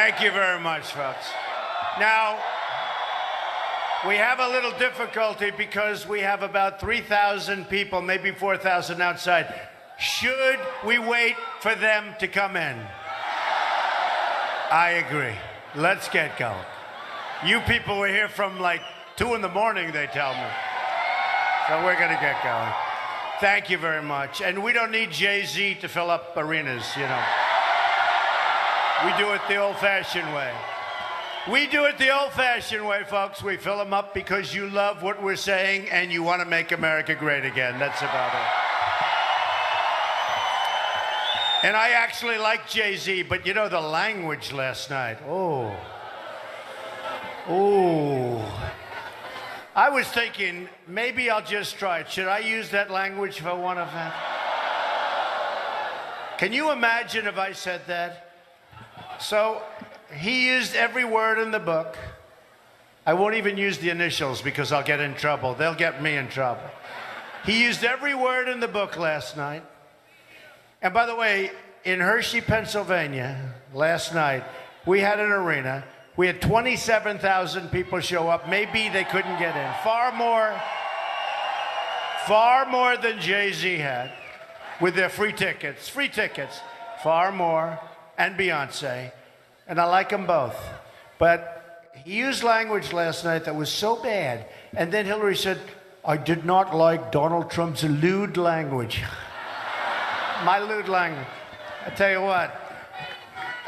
Thank you very much, folks. Now, we have a little difficulty because we have about 3,000 people, maybe 4,000 outside. Should we wait for them to come in? I agree. Let's get going. You people were here from like 2 in the morning, they tell me. So we're going to get going. Thank you very much. And we don't need Jay-Z to fill up arenas, you know. We do it the old-fashioned way. We do it the old-fashioned way, folks. We fill them up because you love what we're saying and you want to make America great again. That's about it. And I actually like Jay-Z, but you know the language last night. Oh. I was thinking, maybe I'll just try it. Should I use that language for one event? Can you imagine if I said that? So he used every word in the book. I won't even use the initials because I'll get in trouble. They'll get me in trouble. He used every word in the book last night. And by the way, in Hershey, Pennsylvania, last night, we had an arena. We had 27,000 people show up. Maybe they couldn't get in. Far more than Jay-Z had with their free tickets. Free tickets. Far more. And Beyonce. And I like them both. But he used language last night that was so bad. And then Hillary said, I did not like Donald Trump's lewd language. My lewd language. I tell you what,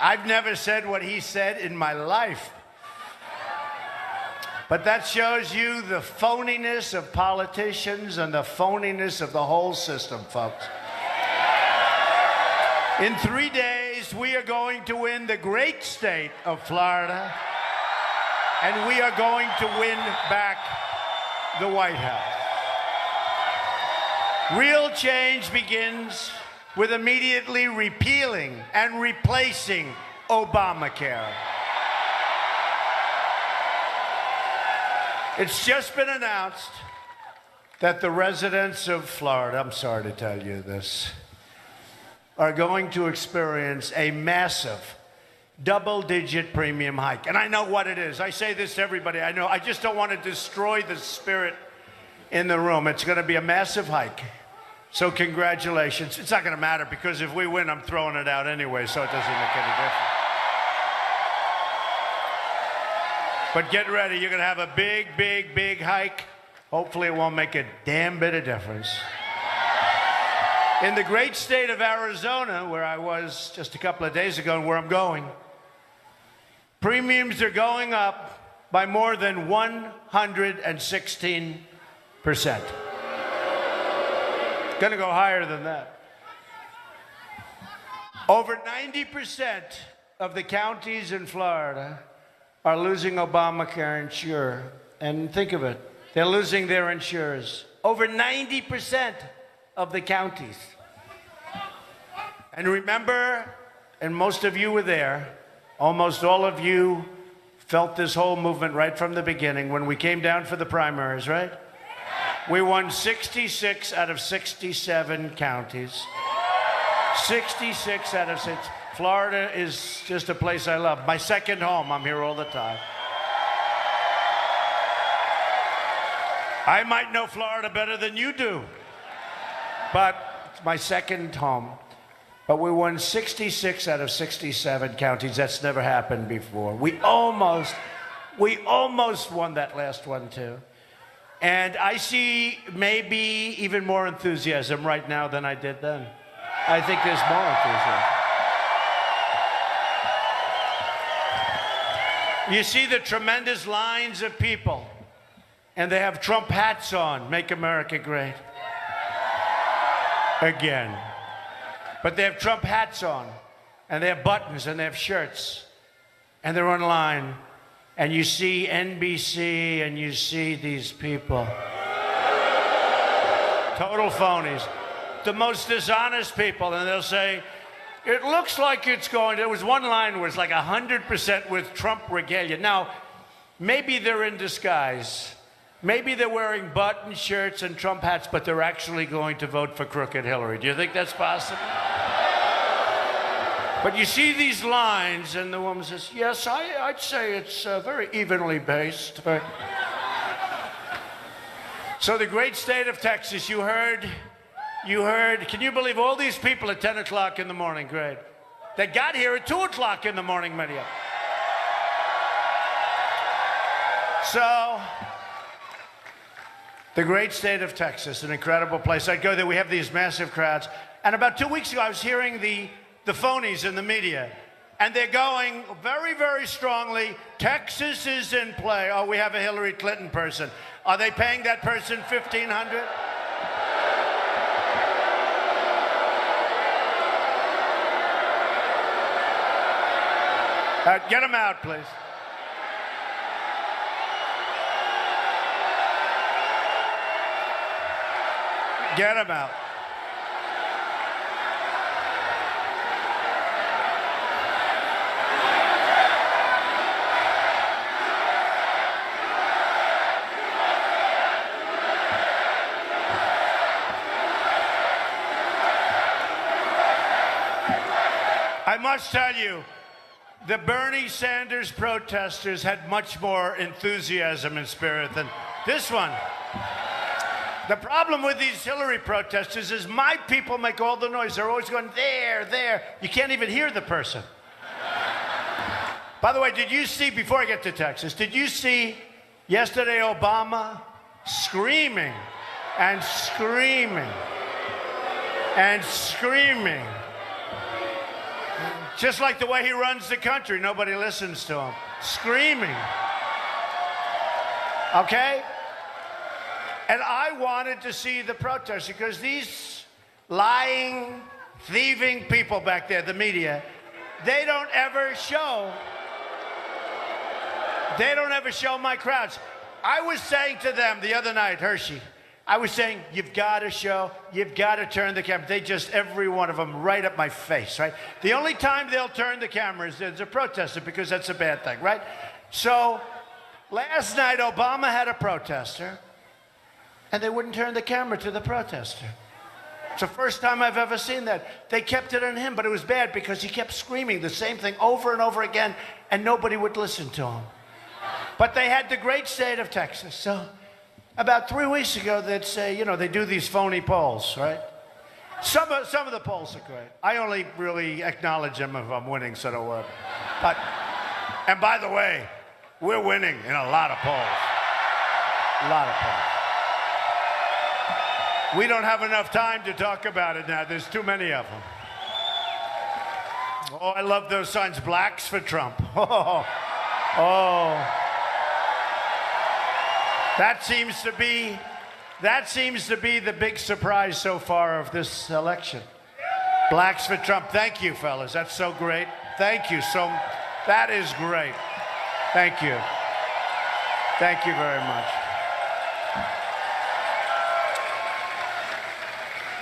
I've never said what he said in my life. But that shows you the phoniness of politicians and the phoniness of the whole system, folks. In 3 days, we are going to win the great state of Florida, and we are going to win back the White House. Real change begins with immediately repealing and replacing Obamacare. It's just been announced that the residents of Florida, I'm sorry to tell you this, are going to experience a massive double-digit premium hike. And I know what it is. I say this to everybody I know. I just don't want to destroy the spirit in the room. It's going to be a massive hike. So congratulations. It's not going to matter because if we win, I'm throwing it out anyway, so it doesn't make any difference. But get ready. You're going to have a big, big, big hike. Hopefully it won't make a damn bit of difference. In the great state of Arizona, where I was just a couple of days ago and where I'm going, premiums are going up by more than 116%. Going to go higher than that. Over 90% of the counties in Florida are losing Obamacare insurer. And think of it, they're losing their insurers. Over 90% of the counties. And remember, and most of you were there, almost all of you felt this whole movement right from the beginning when we came down for the primaries, right? We won 66 out of 67 counties. 66 out of 6. Florida is just a place I love. My second home. I'm here all the time. I might know Florida better than you do, but it's my second home. But we won 66 out of 67 counties. That's never happened before. We almost won that last one too. And I see maybe even more enthusiasm right now than I did then. I think there's more enthusiasm. You see the tremendous lines of people, and they have Trump hats on, Make America Great Again. But they have Trump hats on, and they have buttons, and they have shirts, and they're online. And you see NBC, and you see these people. Total phonies. The most dishonest people, and they'll say, it looks like it's going, there was one line where it's like 100% with Trump regalia. Now, maybe they're in disguise. Maybe they're wearing button shirts and Trump hats, but they're actually going to vote for crooked Hillary. Do you think that's possible? But you see these lines, and the woman says, yes, I'd say it's very evenly based. So the great state of Texas, you heard, can you believe all these people at 10 o'clock in the morning, great. They got here at 2 o'clock in the morning, many of them. So, the great state of Texas, an incredible place. I'd go there, we have these massive crowds. And about 2 weeks ago, I was hearing the phonies in the media, and they're going very, very strongly, Texas is in play. Oh, we have a Hillary Clinton person. Are they paying that person $1,500? Get him out, please. Get him out. I must tell you, the Bernie Sanders protesters had much more enthusiasm and spirit than this one. The problem with these Hillary protesters is my people make all the noise. They're always going, there, there. You can't even hear the person. By the way, did you see, before I get to Texas, did you see yesterday Obama screaming and screaming and screaming? Just like the way he runs the country, nobody listens to him. Screaming. Okay? And I wanted to see the protest because these lying, thieving people back there, the media, they don't ever show my crowds. I was saying to them the other night, Hershey, I was saying, you've got to show, you've got to turn the camera. They just, every one of them, right up my face, right? The only time they'll turn the camera is there's a protester because that's a bad thing, right? So last night, Obama had a protester, and they wouldn't turn the camera to the protester. It's the first time I've ever seen that. They kept it on him, but it was bad because he kept screaming the same thing over and over again, and nobody would listen to him. But they had the great state of Texas. So about 3 weeks ago, they'd say, you know, they do these phony polls, right? Some of the polls are great. I only really acknowledge them if I'm winning, so don't worry. But, and by the way, we're winning in a lot of polls. A lot of polls. We don't have enough time to talk about it now. There's too many of them. Oh, I love those signs. Blacks for Trump. Oh, oh. That seems to be the big surprise so far of this election. Blacks for Trump. Thank you, fellas. That's so great. Thank you. That is great. Thank you. Thank you very much.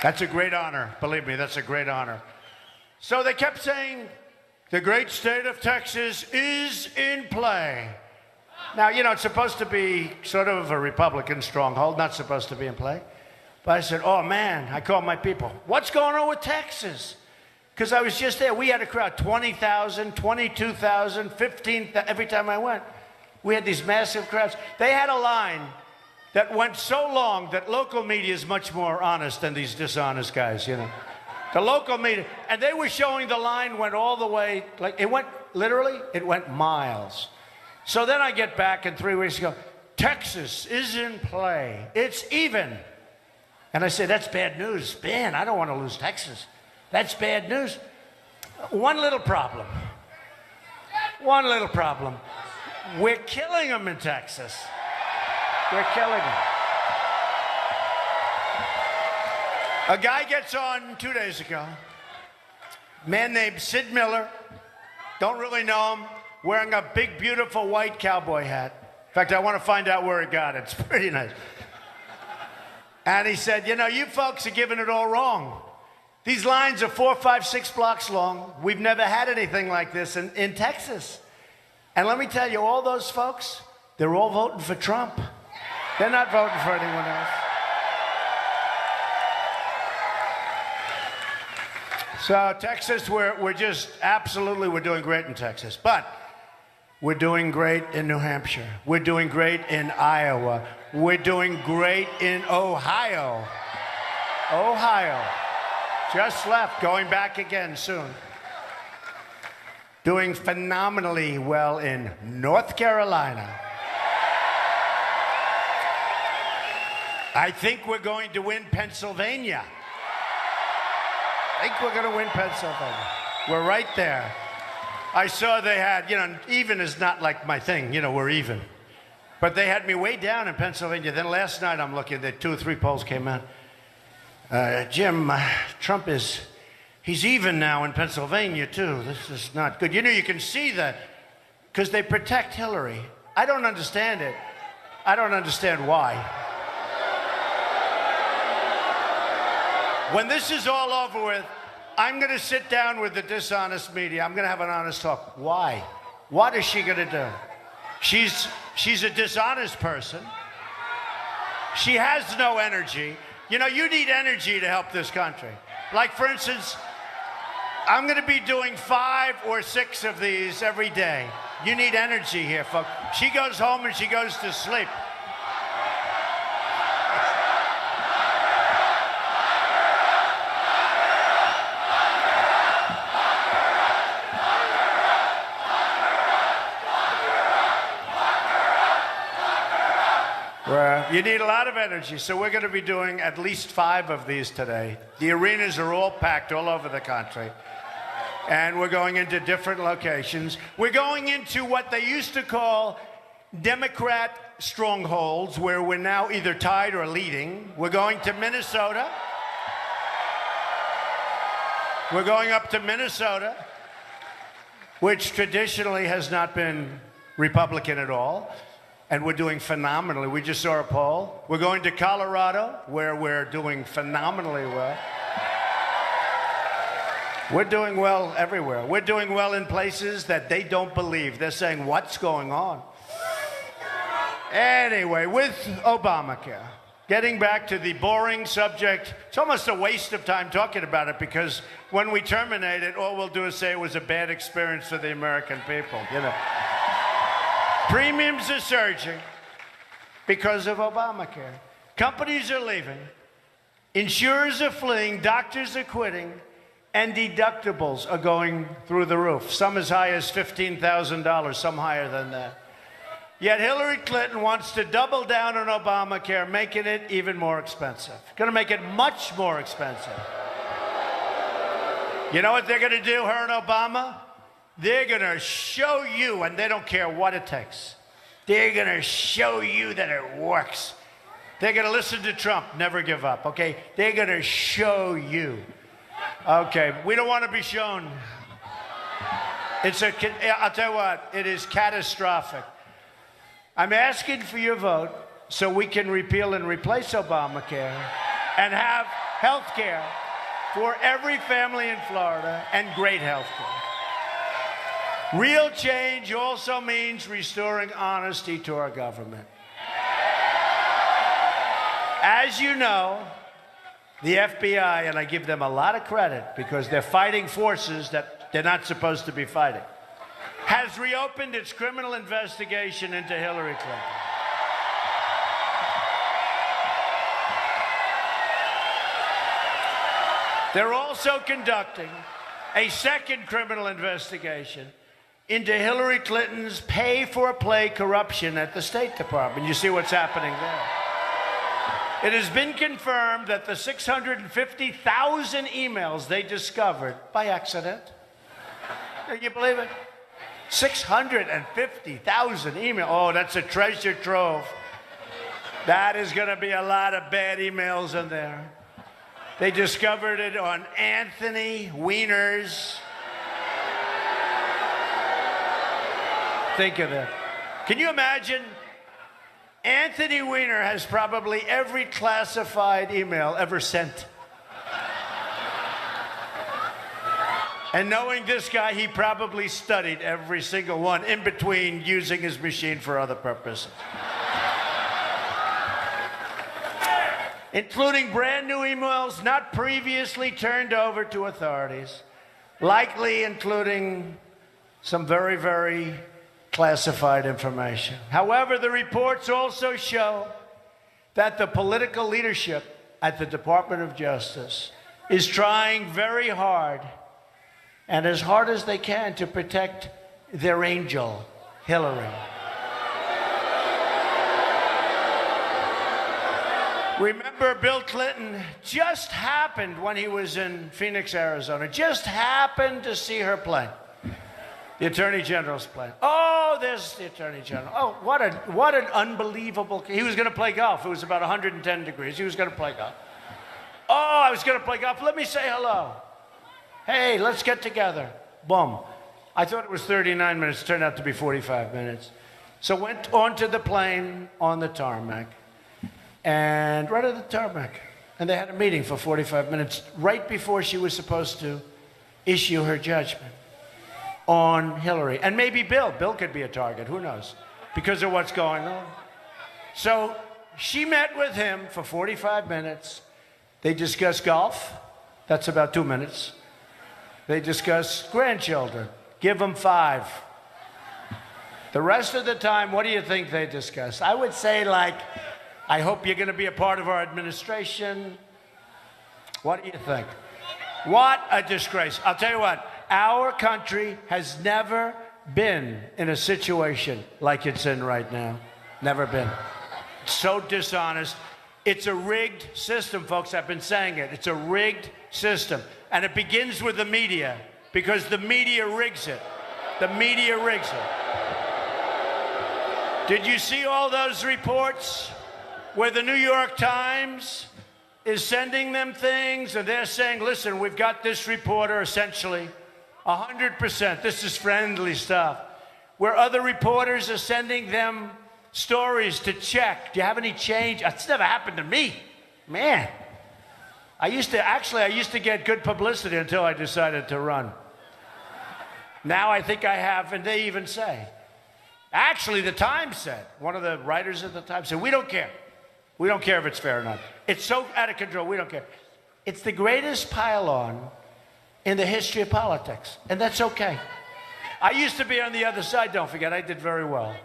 That's a great honor. Believe me, that's a great honor. So they kept saying, the great state of Texas is in play. Now, you know, it's supposed to be sort of a Republican stronghold, not supposed to be in play. But I said, oh, man, I called my people. What's going on with Texas? Because I was just there. We had a crowd, 20,000, 22,000, 15,000, every time I went. We had these massive crowds. They had a line that went so long that local media is much more honest than these dishonest guys, you know. The local media, and they were showing the line went all the way, like it went, literally, it went miles. So then I get back, and 3 weeks ago, Texas is in play. It's even. And I say, that's bad news. Man, I don't want to lose Texas. That's bad news. One little problem. One little problem. We're killing them in Texas. We're killing them. A guy gets on 2 days ago. A man named Sid Miller. Don't really know him. Wearing a big, beautiful white cowboy hat. In fact, I want to find out where he got it. It's pretty nice. And he said, you know, you folks are giving it all wrong. These lines are 4, 5, 6 blocks long. We've never had anything like this in Texas. And let me tell you, all those folks, they're all voting for Trump. They're not voting for anyone else. So Texas, we're just absolutely, we're doing great in Texas. But we're doing great in New Hampshire. We're doing great in Iowa. We're doing great in Ohio. Ohio. Just left, going back again soon. Doing phenomenally well in North Carolina. I think we're going to win Pennsylvania. I think we're going to win Pennsylvania. We're right there. I saw they had, even is not like my thing, we're even. But they had me way down in Pennsylvania. Then last night I'm looking, the 2 or 3 polls came out. Jim, Trump he's even now in Pennsylvania too. This is not good. You can see that because they protect Hillary. I don't understand it. I don't understand why. When this is all over with, I'm going to sit down with the dishonest media. I'm going to have an honest talk. Why? What is she going to do? She's a dishonest person. She has no energy. You need energy to help this country. Like, for instance, I'm going to be doing 5 or 6 of these every day. You need energy here, folks. She goes home and she goes to sleep. You need a lot of energy, so we're going to be doing at least 5 of these today. The arenas are all packed all over the country, and we're going into different locations. We're going into what they used to call Democrat strongholds, where we're now either tied or leading. We're going to Minnesota. We're going up to Minnesota, which traditionally has not been Republican at all. And we're doing phenomenally. We just saw a poll. We're going to Colorado, where we're doing phenomenally well. We're doing well everywhere. We're doing well in places that they don't believe. They're saying, what's going on? Anyway, with Obamacare, getting back to the boring subject, it's almost a waste of time talking about it because when we terminate it, all we'll do is say it was a bad experience for the American people, Premiums are surging because of Obamacare. Companies are leaving. Insurers are fleeing. Doctors are quitting. And deductibles are going through the roof. Some as high as $15,000, some higher than that. Yet Hillary Clinton wants to double down on Obamacare, making it even more expensive. Going to make it much more expensive. You know what they're going to do, her and Obama? They're going to show you, and they don't care what it takes. They're going to show you that it works. They're going to listen to Trump, never give up, okay? They're going to show you. Okay, we don't want to be shown. I'll tell you what, it is catastrophic. I'm asking for your vote so we can repeal and replace Obamacare and have health care for every family in Florida and great health care. Real change also means restoring honesty to our government. As you know, the FBI, and I give them a lot of credit because they're fighting forces that they're not supposed to be fighting, has reopened its criminal investigation into Hillary Clinton. They're also conducting a second criminal investigation into Hillary Clinton's pay-for-play corruption at the State Department. You see what's happening there. It has been confirmed that the 650,000 emails they discovered by accident. Can you believe it? 650,000 emails. Oh, that's a treasure trove. That is going to be a lot of bad emails in there. They discovered it on Anthony Weiner's. Think of that. Can you imagine? Anthony Weiner has probably every classified email ever sent. And knowing this guy, he probably studied every single one in between using his machine for other purposes. including brand new emails not previously turned over to authorities, likely including some very, very classified information. However, the reports also show that the political leadership at the Department of Justice is trying very hard and as hard as they can to protect their angel, Hillary. Remember, Bill Clinton just happened, when he was in Phoenix, Arizona, just happened to see her plane, the Attorney General's plane. Oh, there's the Attorney General. Oh, what an unbelievable... He was going to play golf. It was about 110 degrees. He was going to play golf. Oh, I was going to play golf. Let me say hello. Hey, let's get together. Boom. I thought it was 39 minutes. It turned out to be 45 minutes. So went onto the plane on the tarmac. And right at the tarmac. And they had a meeting for 45 minutes right before she was supposed to issue her judgment on Hillary. And maybe Bill. Bill could be a target. Who knows? Because of what's going on. So she met with him for 45 minutes. They discussed golf. That's about 2 minutes. They discussed grandchildren. Give them 5. The rest of the time, what do you think they discussed? I would say, like, I hope you're going to be a part of our administration. What do you think? What a disgrace. I'll tell you what, our country has never been in a situation like it's in right now. Never been. So dishonest. It's a rigged system, folks. I've been saying it. It's a rigged system. And it begins with the media, because the media rigs it. The media rigs it. Did you see all those reports where the New York Times is sending them things and they're saying, listen, we've got this reporter essentially 100%. This is friendly stuff. Where other reporters are sending them stories to check. Do you have any change? That's never happened to me. Man. I used to get good publicity until I decided to run. Now I think I have, and they even say. Actually, the Times said, one of the writers at the Times said, we don't care. We don't care if it's fair or not. It's so out of control, we don't care. It's the greatest pile-on in the history of politics, and that's okay. I used to be on the other side, don't forget, I did very well.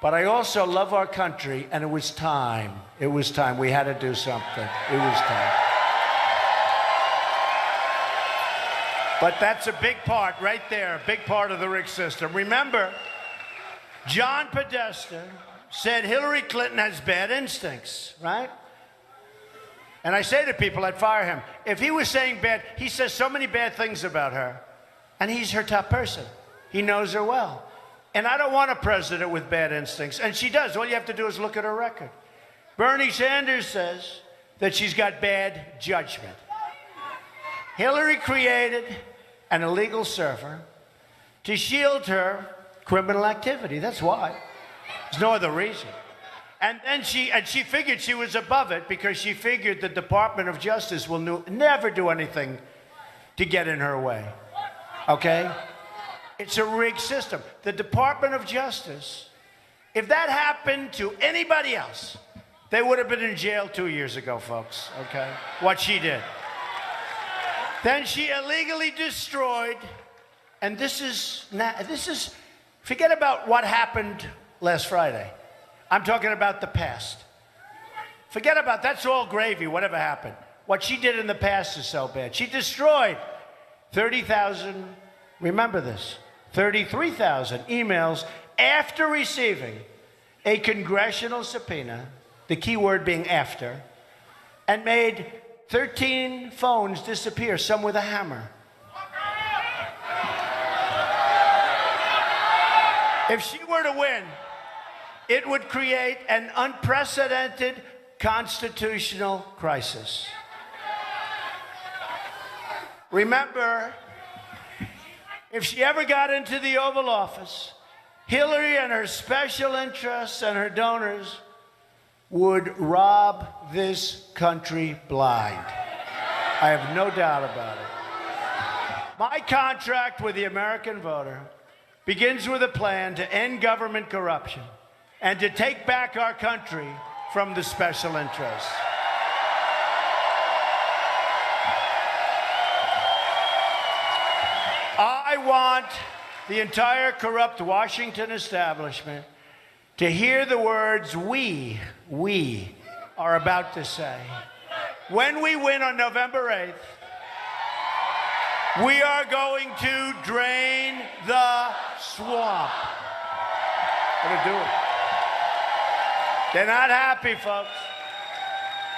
But I also love our country, and it was time. It was time. We had to do something. It was time. But that's a big part right there, a big part of the rigged system. Remember, John Podesta said Hillary Clinton has bad instincts, right? And I say to people, I'd fire him. If he was saying bad, he says so many bad things about her, and he's her top person. He knows her well. And I don't want a president with bad instincts. And she does. All you have to do is look at her record. Bernie Sanders says that she's got bad judgment. Hillary created an illegal server to shield her criminal activity. That's why. There's no other reason. And then she figured she was above it because she figured the Department of Justice will never do anything to get in her way. Okay? It's a rigged system. The Department of Justice, if that happened to anybody else, they would have been in jail 2 years ago, folks, okay? What she did. Then she illegally destroyed, and this is, forget about what happened last Friday. I'm talking about the past. Forget about, that's all gravy, whatever happened. What she did in the past is so bad. She destroyed 30,000, remember this, 33,000 emails after receiving a congressional subpoena, the key word being after, and made 13 phones disappear, some with a hammer. If she were to win, it would create an unprecedented constitutional crisis. Remember, if she ever got into the Oval Office, Hillary and her special interests and her donors would rob this country blind. I have no doubt about it. My contract with the American voter begins with a plan to end government corruption and to take back our country from the special interests. want the entire corrupt Washington establishment to hear the words we are about to say. When we win on November 8th, we are going to drain the swamp. We're going to do it. They're not happy, folks.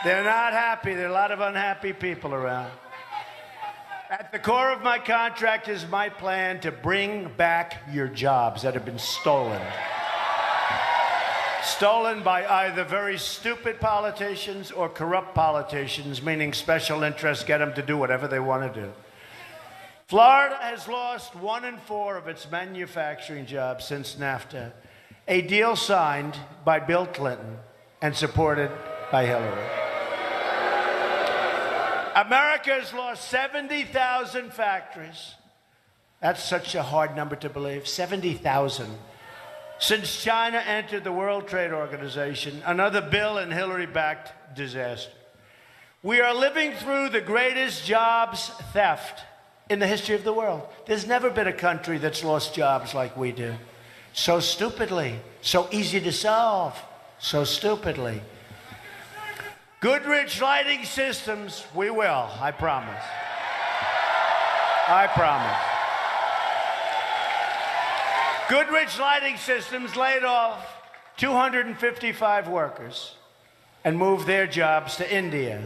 They're not happy. There are a lot of unhappy people around. At the core of my contract is my plan to bring back your jobs that have been stolen. Stolen by either very stupid politicians or corrupt politicians, meaning special interests get them to do whatever they want to do. Florida has lost 1 in 4 of its manufacturing jobs since NAFTA, a deal signed by Bill Clinton and supported by Hillary. America has lost 70,000 factories. That's such a hard number to believe, 70,000. Since China entered the World Trade Organization, another Bill and Hillary-backed disaster. We are living through the greatest jobs theft in the history of the world. There's never been a country that's lost jobs like we do. So stupidly, so easy to solve, so stupidly. Goodrich Lighting Systems, we will, I promise. I promise. Goodrich Lighting Systems laid off 255 workers and moved their jobs to India.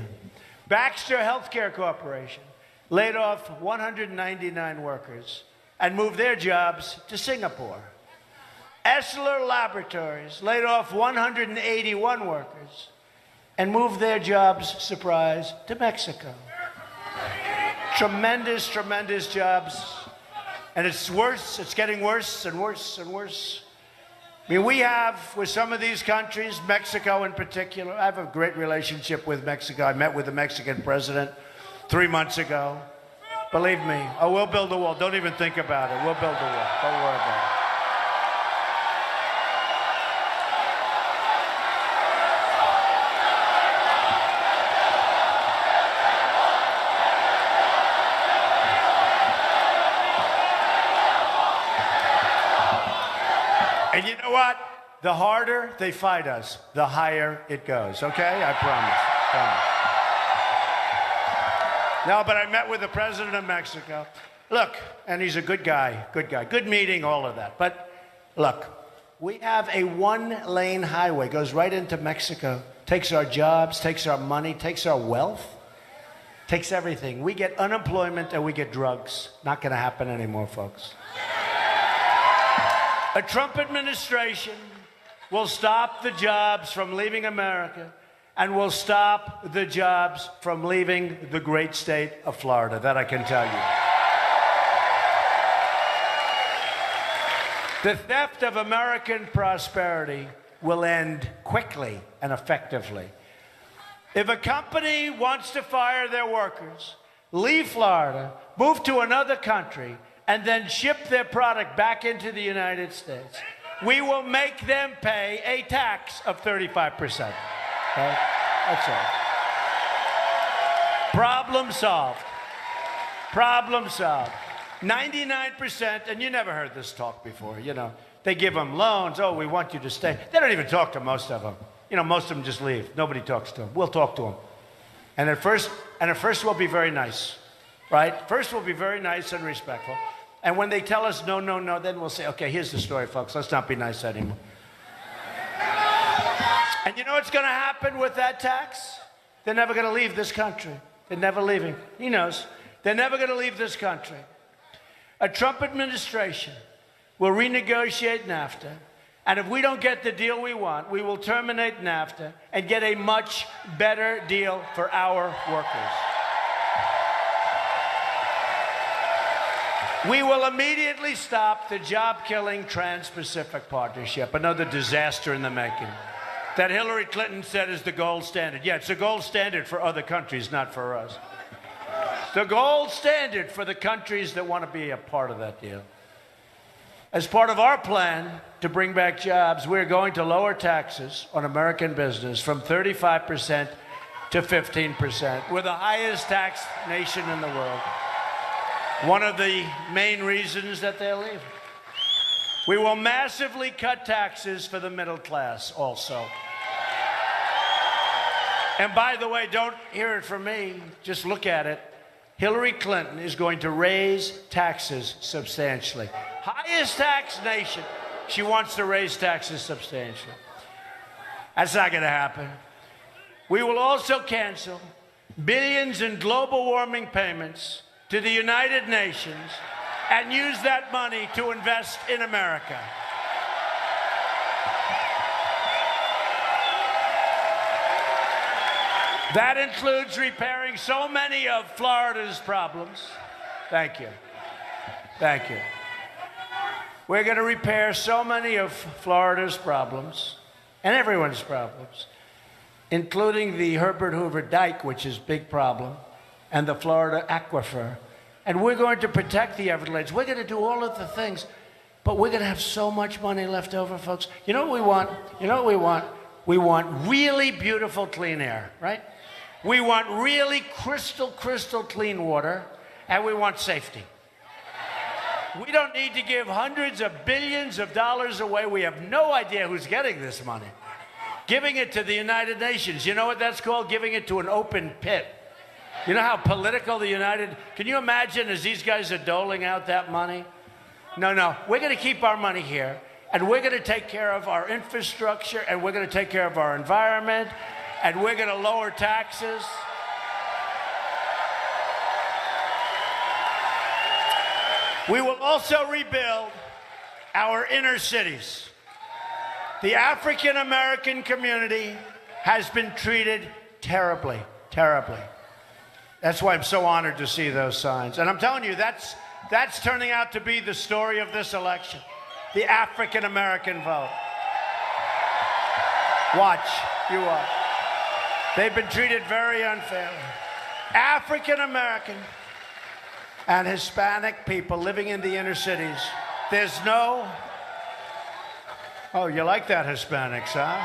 Baxter Healthcare Corporation laid off 199 workers and moved their jobs to Singapore. Esler Laboratories laid off 181 workers and moved their jobs, surprise, to Mexico. Tremendous, tremendous jobs. And it's worse, it's getting worse and worse and worse. I mean, we have, with some of these countries, Mexico in particular, I have a great relationship with Mexico. I met with the Mexican president 3 months ago. Believe me, oh, we'll build a wall. Don't even think about it. We'll build a wall. Don't worry about it. And you know what? The harder they fight us, the higher it goes, okay? I promise. No, but I met with the president of Mexico. Look, and he's a good guy, good meeting, all of that. But look, we have a 1-lane highway, goes right into Mexico, takes our jobs, takes our money, takes our wealth, takes everything. We get unemployment and we get drugs. Not gonna happen anymore, folks. A Trump administration will stop the jobs from leaving America and will stop the jobs from leaving the great state of Florida. That I can tell you. The theft of American prosperity will end quickly and effectively. If a company wants to fire their workers, leave Florida, move to another country, and then ship their product back into the United States, we will make them pay a tax of 35%. Okay? That's all. Problem solved. Problem solved. 99%, and you never heard this talk before, you know. They give them loans. Oh, we want you to stay. They don't even talk to most of them. You know, most of them just leave. Nobody talks to them. We'll talk to them. And at first we'll be very nice, right? First we'll be very nice and respectful. And when they tell us no, no, no, then we'll say, okay, here's the story, folks. Let's not be nice anymore. And you know what's going to happen with that tax? They're never going to leave this country. They're never leaving. He knows. They're never going to leave this country. A Trump administration will renegotiate NAFTA, and if we don't get the deal we want, we will terminate NAFTA and get a much better deal for our workers. We will immediately stop the job-killing Trans-Pacific Partnership, another disaster in the making, that Hillary Clinton said is the gold standard. Yeah, it's the gold standard for other countries, not for us. The gold standard for the countries that want to be a part of that deal. As part of our plan to bring back jobs, we're going to lower taxes on American business from 35% to 15%. We're the highest taxed nation in the world. One of the main reasons that they're leaving. We will massively cut taxes for the middle class also. And by the way, don't hear it from me, just look at it. Hillary Clinton is going to raise taxes substantially. Highest tax nation. She wants to raise taxes substantially. That's not going to happen. We will also cancel billions in global warming payments to the United Nations and use that money to invest in America. That includes repairing so many of Florida's problems. Thank you. Thank you. We're going to repair so many of Florida's problems and everyone's problems, including the Herbert Hoover Dike, which is a big problem, and the Florida aquifer. And we're going to protect the Everglades. We're going to do all of the things, but we're going to have so much money left over, folks. You know what we want? You know what we want? We want really beautiful clean air, right? We want really crystal clean water, and we want safety. We don't need to give hundreds of billions of dollars away. We have no idea who's getting this money. Giving it to the United Nations. You know what that's called? Giving it to an open pit. You know how political the United... Can you imagine as these guys are doling out that money? No. We're going to keep our money here, and we're going to take care of our infrastructure, and we're going to take care of our environment, and we're going to lower taxes. We will also rebuild our inner cities. The African American community has been treated terribly, terribly. That's why I'm so honored to see those signs. And I'm telling you, that's turning out to be the story of this election. The African American vote. Watch, you watch. They've been treated very unfairly. African American and Hispanic people living in the inner cities. There's no... Oh, you like that, Hispanics, huh?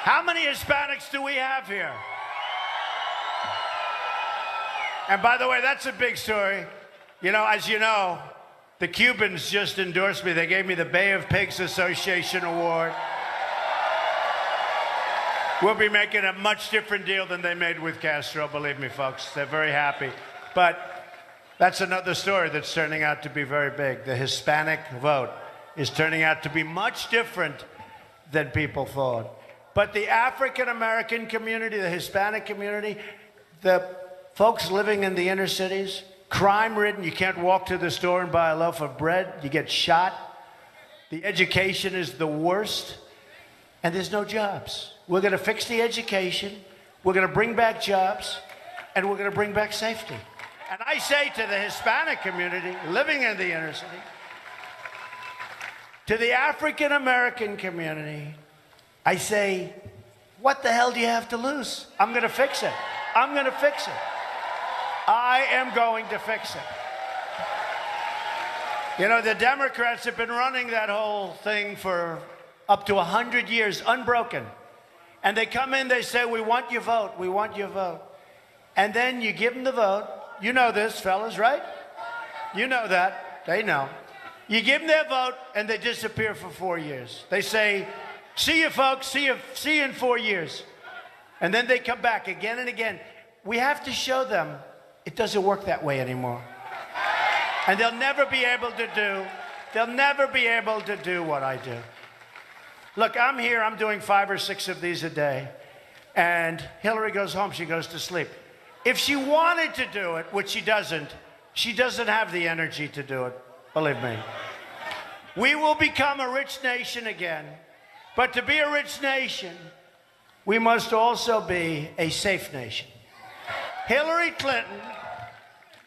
How many Hispanics do we have here? And by the way, that's a big story. You know, as you know, the Cubans just endorsed me. They gave me the Bay of Pigs Association Award. We'll be making a much different deal than they made with Castro, believe me, folks. They're very happy. But that's another story that's turning out to be very big. The Hispanic vote is turning out to be much different than people thought. But the African American community, the Hispanic community, the folks living in the inner cities, crime-ridden, you can't walk to the store and buy a loaf of bread, you get shot. The education is the worst, and there's no jobs. We're going to fix the education, we're going to bring back jobs, and we're going to bring back safety. And I say to the Hispanic community living in the inner city, to the African American community, I say, what the hell do you have to lose? I'm going to fix it. I'm going to fix it. I am going to fix it. You know, the Democrats have been running that whole thing for up to 100 years, unbroken. And they come in, they say, we want your vote, we want your vote. And then you give them the vote. You know this, fellas, right? You know that. They know. You give them their vote, and they disappear for 4 years. They say, see you, folks, see you in 4 years. And then they come back again and again. We have to show them it doesn't work that way anymore. And they'll never be able to do what I do. Look, I'm here, I'm doing 5 or 6 of these a day, and Hillary goes home, she goes to sleep. If she wanted to do it, which she doesn't have the energy to do it, believe me. We will become a rich nation again, but to be a rich nation, we must also be a safe nation. Hillary Clinton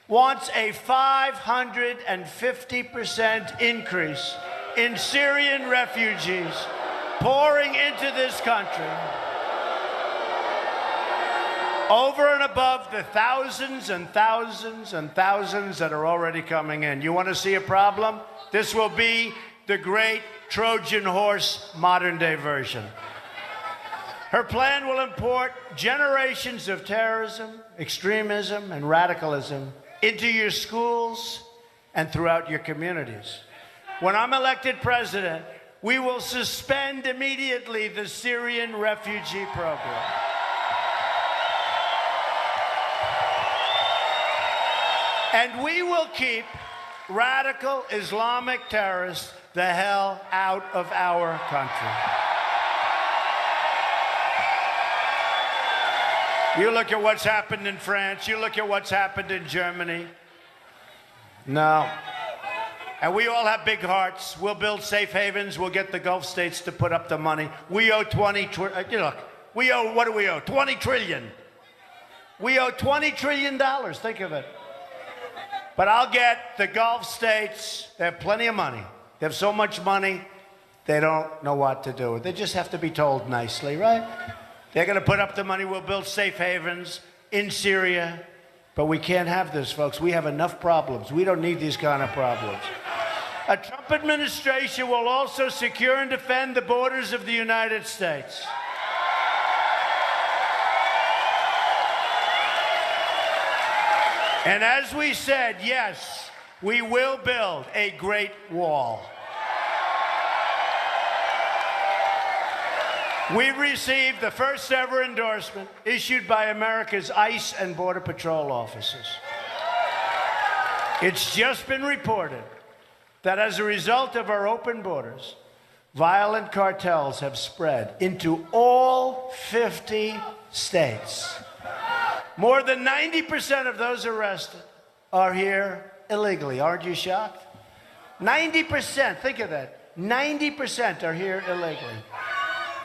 wants a 550% increase in Syrian refugees pouring into this country, over and above the thousands and thousands and thousands that are already coming in. You want to see a problem? This will be the great Trojan horse modern day version. Her plan will import generations of terrorism, extremism, and radicalism into your schools and throughout your communities. When I'm elected president, we will suspend immediately the Syrian refugee program. And we will keep radical Islamic terrorists the hell out of our country. You look at what's happened in France, you look at what's happened in Germany. No. And we all have big hearts. We'll build safe havens. We'll get the Gulf states to put up the money. We owe we owe, what do we owe? 20 trillion. We owe $20 trillion. Think of it. But I'll get the Gulf states. They have plenty of money. They have so much money, they don't know what to do. They just have to be told nicely, right? They're going to put up the money. We'll build safe havens in Syria. But we can't have this, folks. We have enough problems. We don't need these kind of problems. A Trump administration will also secure and defend the borders of the United States. And as we said, yes, we will build a great wall. We've received the first ever endorsement issued by America's ICE and Border Patrol officers. It's just been reported that as a result of our open borders, violent cartels have spread into all 50 states. More than 90% of those arrested are here illegally. Aren't you shocked? 90%, think of that. 90% are here illegally.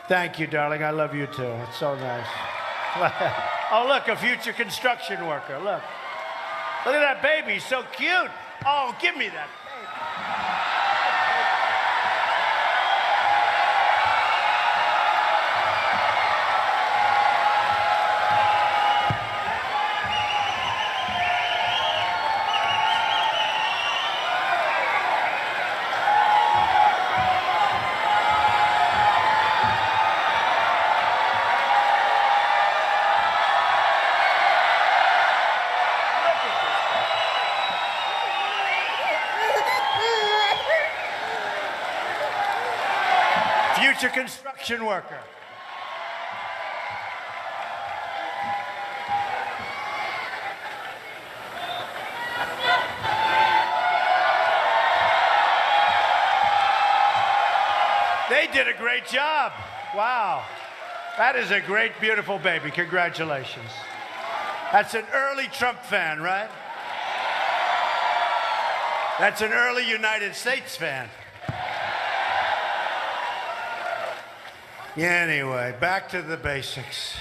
Thank you, darling. I love you, too. It's so nice. Oh, look, a future construction worker. Look. Look at that baby. So cute. Oh, give me that baby. Future construction worker. They did a great job. Wow. That is a great, beautiful baby. Congratulations. That's an early Trump fan, right? That's an early United States fan. Anyway, back to the basics.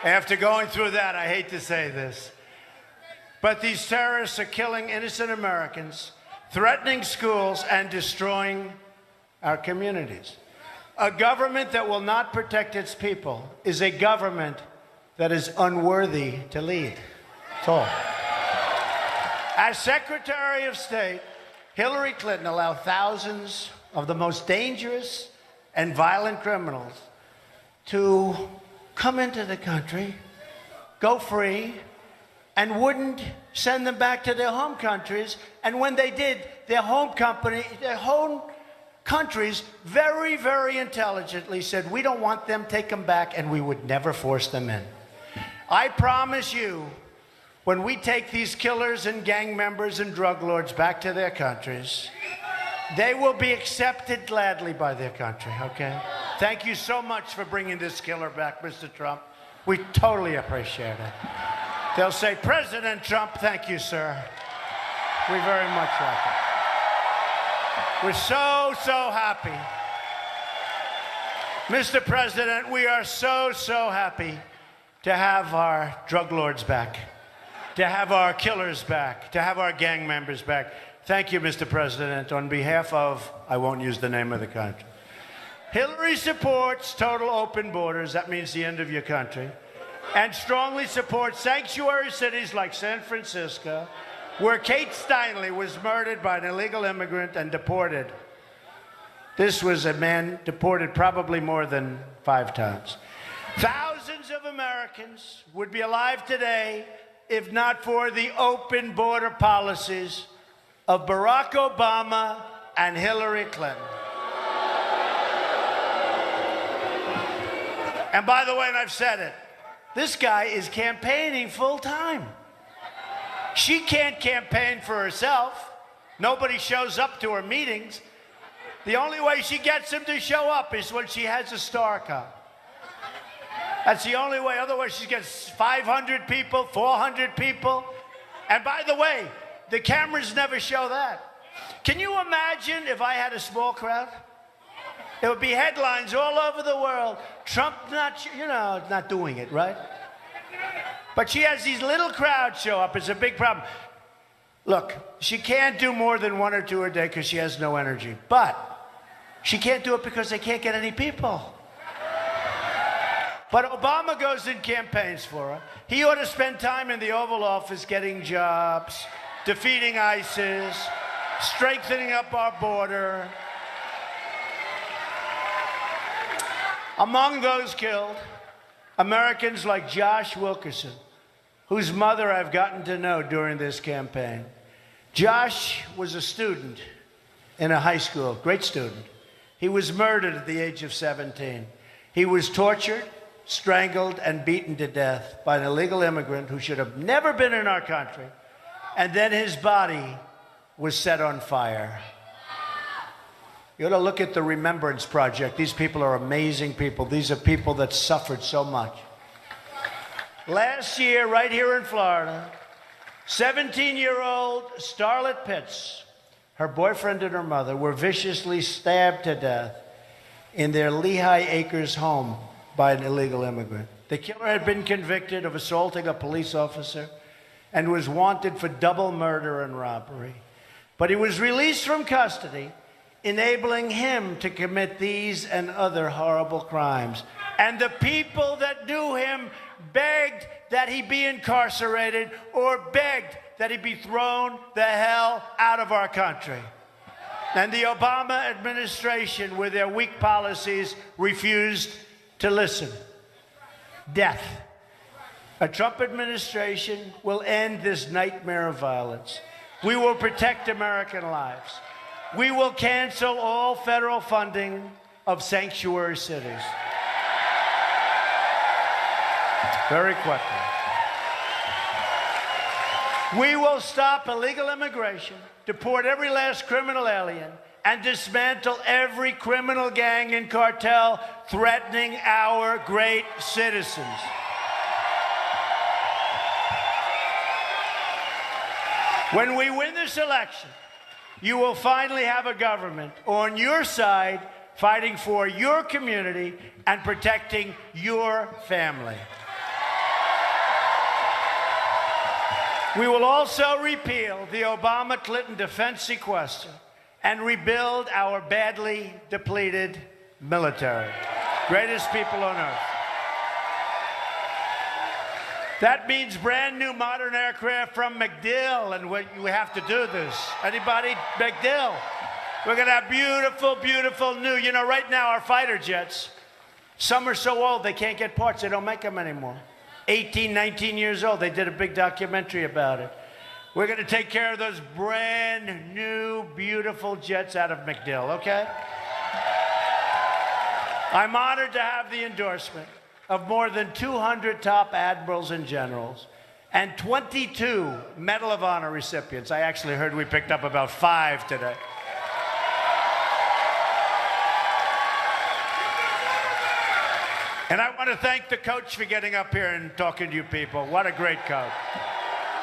After going through that, I hate to say this, but these terrorists are killing innocent Americans, threatening schools, and destroying our communities. A government that will not protect its people is a government that is unworthy to lead. That's all. As Secretary of State, Hillary Clinton allowed thousands of the most dangerous and violent criminals to come into the country, go free, and wouldn't send them back to their home countries. And when they did, their home countries very, very intelligently said, we don't want them, take them back, and we would never force them in. I promise you, when we take these killers and gang members and drug lords back to their countries, they will be accepted gladly by their country, okay? Thank you so much for bringing this killer back, Mr. Trump. We totally appreciate it. They'll say, President Trump, thank you, sir. We very much like it. We're so, so happy. Mr. President, we are so, so happy to have our drug lords back, to have our killers back, to have our gang members back. Thank you, Mr. President. On behalf of, I won't use the name of the country. Hillary supports total open borders, that means the end of your country, and strongly supports sanctuary cities like San Francisco, where Kate Steinle was murdered by an illegal immigrant and deported. This was a man deported probably more than 5 times. Thousands of Americans would be alive today if not for the open border policies of Barack Obama and Hillary Clinton. And by the way, and I've said it, this guy is campaigning full time. She can't campaign for herself. Nobody shows up to her meetings. The only way she gets him to show up is when she has a star come. That's the only way. Otherwise, she gets 500 people, 400 people. And by the way, the cameras never show that. Can you imagine if I had a small crowd? It would be headlines all over the world. Trump not doing it, right? But she has these little crowds show up. It's a big problem. Look, she can't do more than 1 or 2 a day because she has no energy. But she can't do it because they can't get any people. But Obama goes and campaigns for her. He ought to spend time in the Oval Office getting jobs, defeating ISIS, strengthening up our border. Among those killed, Americans like Josh Wilkerson, whose mother I've gotten to know during this campaign. Josh was a student in a high school, great student. He was murdered at the age of 17. He was tortured, strangled, and beaten to death by an illegal immigrant who should have never been in our country. And then his body was set on fire. You ought to look at the Remembrance Project. These people are amazing people. These are people that suffered so much. Last year, right here in Florida, 17-year-old Starlet Pitts, her boyfriend and her mother, were viciously stabbed to death in their Lehigh Acres home by an illegal immigrant. The killer had been convicted of assaulting a police officer and was wanted for double murder and robbery. But he was released from custody, enabling him to commit these and other horrible crimes. And the people that knew him begged that he be incarcerated or begged that he be thrown the hell out of our country. And the Obama administration, with their weak policies, refused to listen. Death. A Trump administration will end this nightmare of violence. We will protect American lives. We will cancel all federal funding of sanctuary cities. Very quickly. We will stop illegal immigration, deport every last criminal alien, and dismantle every criminal gang and cartel threatening our great citizens. When we win this election, you will finally have a government on your side fighting for your community and protecting your family. We will also repeal the Obama-Clinton defense sequester and rebuild our badly depleted military. Greatest people on earth. That means brand new modern aircraft from MacDill, and we have to do this. Anybody? MacDill. We're going to have beautiful, beautiful new, right now our fighter jets, some are so old they can't get parts. They don't make them anymore. 18, 19 years old. They did a big documentary about it. We're going to take care of those brand new, beautiful jets out of MacDill, okay? I'm honored to have the endorsement of more than 200 top admirals and generals and 22 Medal of Honor recipients. I actually heard we picked up about 5 today. And I want to thank the coach for getting up here and talking to you people. What a great coach.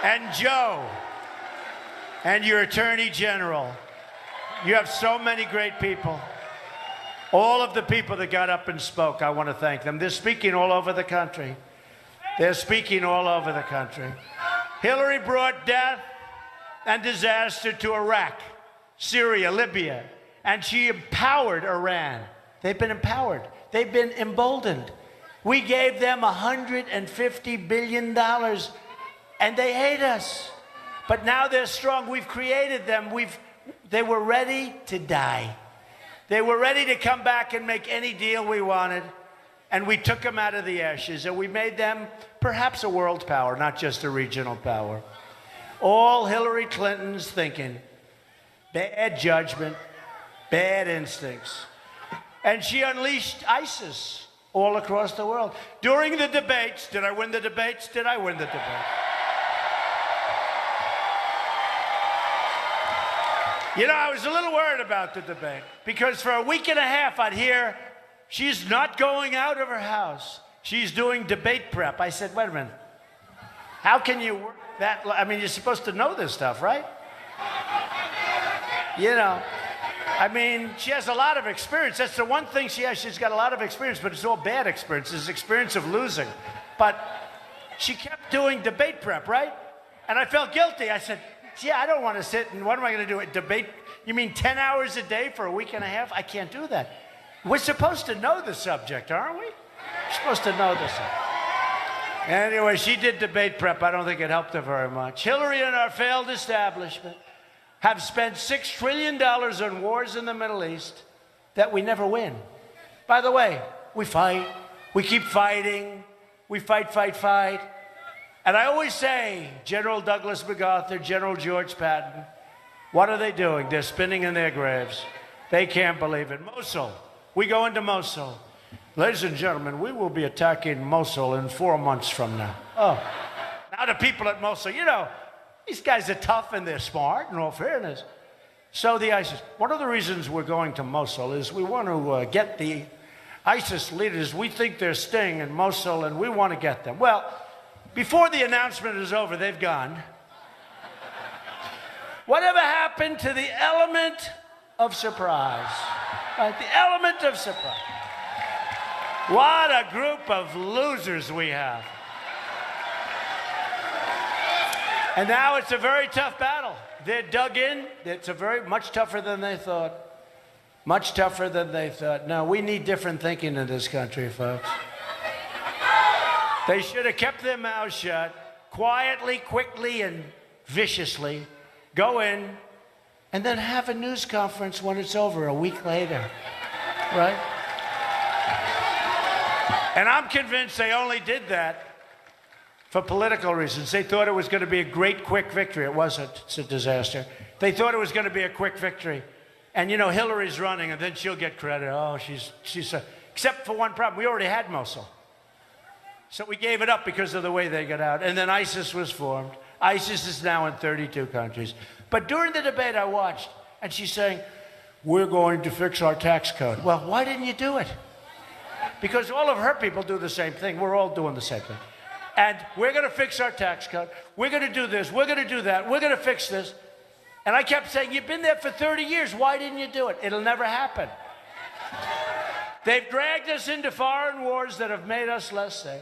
And Joe, and your Attorney General. You have so many great people. All of the people that got up and spoke, I want to thank them. They're speaking all over the country. They're speaking all over the country. Hillary brought death and disaster to Iraq, Syria, Libya, and she empowered Iran. They've been empowered. They've been emboldened. We gave them $150 billion, and they hate us. But now they're strong. We've created them. They were ready to die. They were ready to come back and make any deal we wanted. And we took them out of the ashes, and we made them perhaps a world power, not just a regional power. All Hillary Clinton's thinking, bad judgment, bad instincts. And she unleashed ISIS all across the world. During the debates, did I win the debates? Did I win the debates? You know, I was a little worried about the debate because for a week and a half I'd hear, she's not going out of her house. She's doing debate prep. I said, wait a minute. How can you work that? I mean, you're supposed to know this stuff, right? You know, I mean, she has a lot of experience. That's the one thing she has. She's got a lot of experience, but it's all bad experience. It's experience of losing. But she kept doing debate prep, right? And I felt guilty. I said, yeah, I don't want to sit and what am I going to do? A debate? You mean 10 hours a day for a week and a half? I can't do that. We're supposed to know the subject, aren't we? We're supposed to know the subject. Anyway, she did debate prep. I don't think it helped her very much. Hillary and our failed establishment have spent $6 trillion on wars in the Middle East that we never win. By the way, we fight. We keep fighting. We fight, fight, fight. And I always say, General Douglas MacArthur, General George Patton, what are they doing? They're spinning in their graves. They can't believe it. Mosul. We go into Mosul. Ladies and gentlemen, we will be attacking Mosul in 4 months from now. Oh. Now the people at Mosul, you know, these guys are tough and they're smart, in all fairness. So the ISIS. One of the reasons we're going to Mosul is we want to get the ISIS leaders. We think they're staying in Mosul and we want to get them. Well, before the announcement is over, they've gone. Whatever happened to the element of surprise? Right? The element of surprise. What a group of losers we have. And now it's a very tough battle. They're dug in. It's much tougher than they thought. Much tougher than they thought. Now, we need different thinking in this country, folks. They should have kept their mouths shut, quietly, quickly, and viciously. Go in, and then have a news conference when it's over a week later, right? And I'm convinced they only did that for political reasons. They thought it was going to be a great, quick victory. It wasn't. It's a disaster. They thought it was going to be a quick victory. And, you know, Hillary's running, and then she'll get credit. Oh, she's except for one problem. We already had Mosul. So we gave it up because of the way they got out. And then ISIS was formed. ISIS is now in 32 countries. But during the debate I watched, and she's saying, we're going to fix our tax code. Well, why didn't you do it? Because all of her people do the same thing. We're all doing the same thing. And we're going to fix our tax code. We're going to do this. We're going to do that. We're going to fix this. And I kept saying, you've been there for 30 years. Why didn't you do it? It'll never happen. They've dragged us into foreign wars that have made us less safe.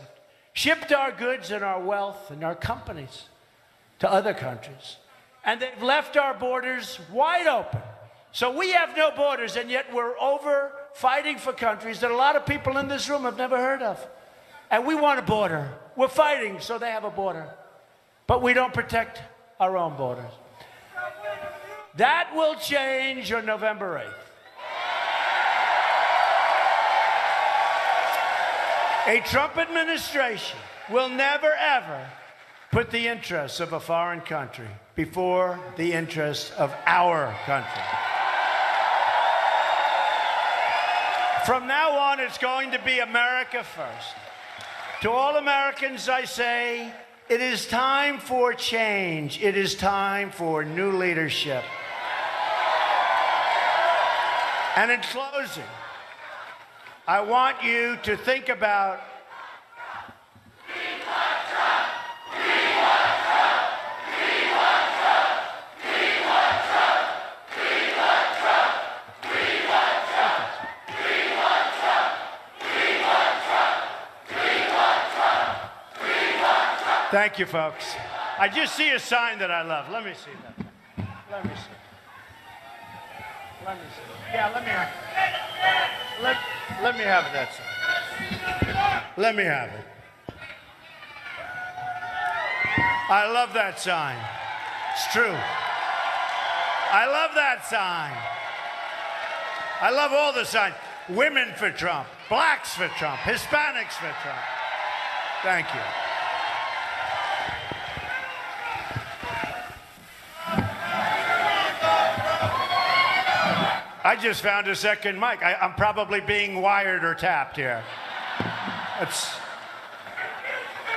Shipped our goods and our wealth and our companies to other countries. And they've left our borders wide open. So we have no borders, and yet we're over fighting for countries that a lot of people in this room have never heard of. And we want a border. We're fighting so they have a border. But we don't protect our own borders. That will change on November 8th. A Trump administration will never, ever put the interests of a foreign country before the interests of our country. From now on, it's going to be America first. To all Americans, I say, it is time for change. It is time for new leadership. And in closing, I want you to think about Thank you, folks. I just see a sign that I love. Let me see that. Let me see. Let me see. Yeah, let me have it. Let me have that sign. Let me have it. I love that sign. It's true. I love that sign. I love all the signs. Women for Trump, blacks for Trump, Hispanics for Trump. Thank you. I just found a second mic. I'm probably being wired or tapped here.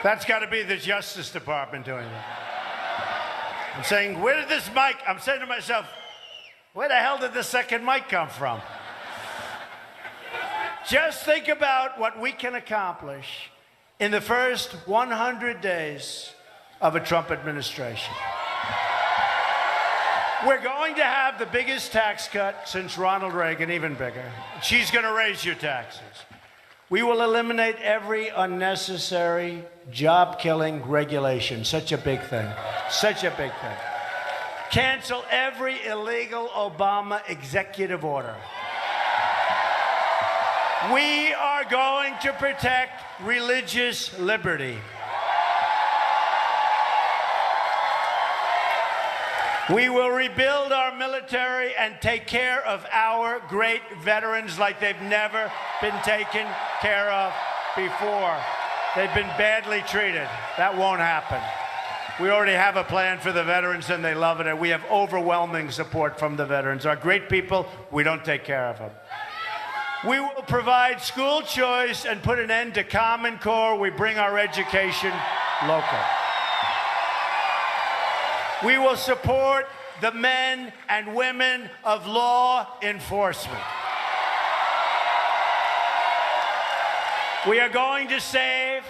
That's got to be the Justice Department doing that. I'm saying, where did this mic? I'm saying to myself, where the hell did the second mic come from? Just think about what we can accomplish in the first 100 days of a Trump administration. We're going to have the biggest tax cut since Ronald Reagan, even bigger. She's going to raise your taxes. We will eliminate every unnecessary, job-killing regulation. Such a big thing. Such a big thing. Cancel every illegal Obama executive order. We are going to protect religious liberty. We will rebuild our military and take care of our great veterans like they've never been taken care of before. They've been badly treated. That won't happen. We already have a plan for the veterans, and they love it, and we have overwhelming support from the veterans. Our great people, we don't take care of them. We will provide school choice and put an end to Common Core. We bring our education local. We will support the men and women of law enforcement. We are going to save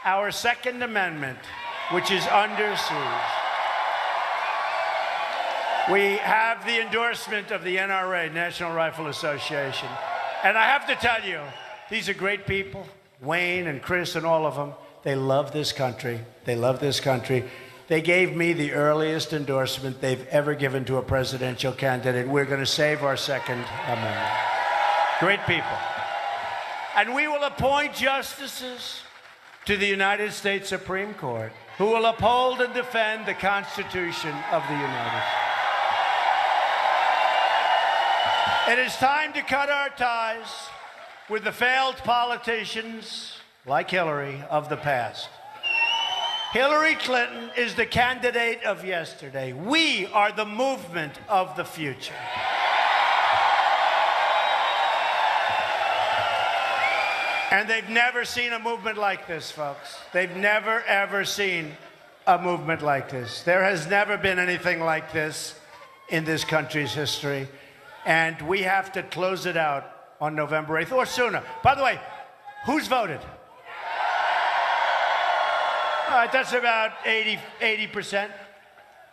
our Second Amendment, which is under siege. We have the endorsement of the NRA, National Rifle Association. And I have to tell you, these are great people, Wayne and Chris and all of them. They love this country. They love this country. They gave me the earliest endorsement they've ever given to a presidential candidate. We're going to save our Second Amendment. Great people. And we will appoint justices to the United States Supreme Court who will uphold and defend the Constitution of the United States. It is time to cut our ties with the failed politicians like Hillary of the past. Hillary Clinton is the candidate of yesterday. We are the movement of the future. And they've never seen a movement like this, folks. They've never, ever seen a movement like this. There has never been anything like this in this country's history. And we have to close it out on November 8th or sooner. By the way, who's voted? All right, that's about 80%.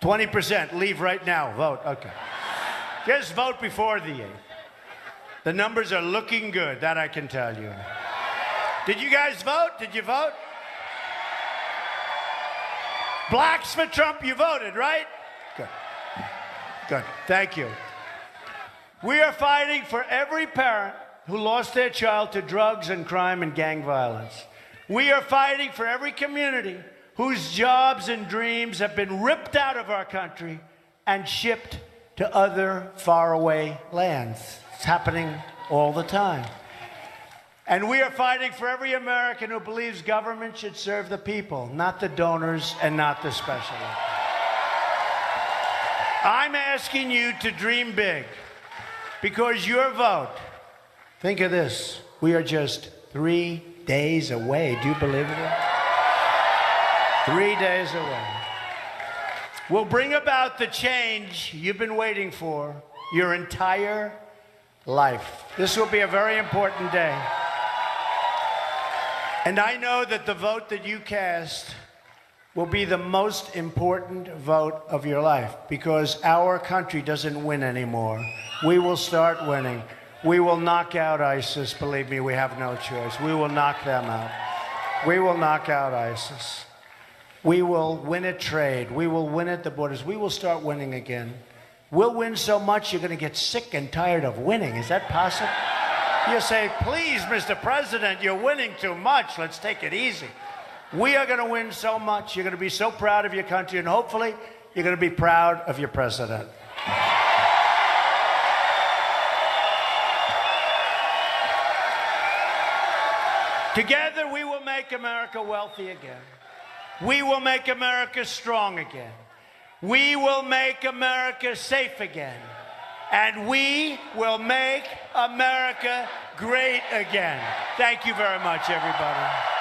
20%, leave right now, vote, okay. Just vote before the 8th. The numbers are looking good, that I can tell you. Did you guys vote? Did you vote? Blacks for Trump, you voted, right? Good. Good, thank you. We are fighting for every parent who lost their child to drugs and crime and gang violence. We are fighting for every community whose jobs and dreams have been ripped out of our country and shipped to other faraway lands. It's happening all the time. And we are fighting for every American who believes government should serve the people, not the donors and not the specialists. I'm asking you to dream big because your vote, think of this, we are just 3 days away. Do you believe it? 3 days away. We'll bring about the change you've been waiting for your entire life. This will be a very important day. And I know that the vote that you cast will be the most important vote of your life because our country doesn't win anymore. We will start winning. We will knock out ISIS. Believe me, we have no choice. We will knock them out. We will knock out ISIS. We will win at trade. We will win at the borders. We will start winning again. We'll win so much you're going to get sick and tired of winning. Is that possible? You say, please, Mr. President, you're winning too much. Let's take it easy. We are going to win so much. You're going to be so proud of your country, and hopefully you're going to be proud of your president. Together we will make America wealthy again. We will make America strong again. We will make America safe again. And we will make America great again. Thank you very much, everybody.